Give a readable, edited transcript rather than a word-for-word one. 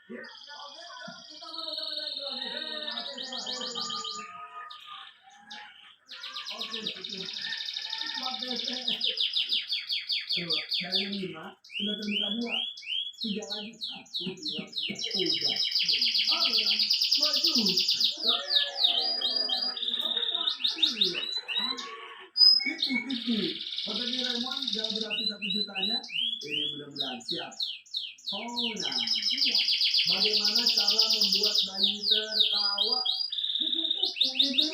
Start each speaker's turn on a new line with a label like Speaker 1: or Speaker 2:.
Speaker 1: Oke, coba dari 5 sudah terbuka 2, 3 lagi, 1, 2, 3. Oh ya, maju. Itu. Kata di Raymond jangan berarti 1 jutanya. Ini mudah-mudahan siap. Oh nah, bagaimana cara membuat bayi tertawa? Itu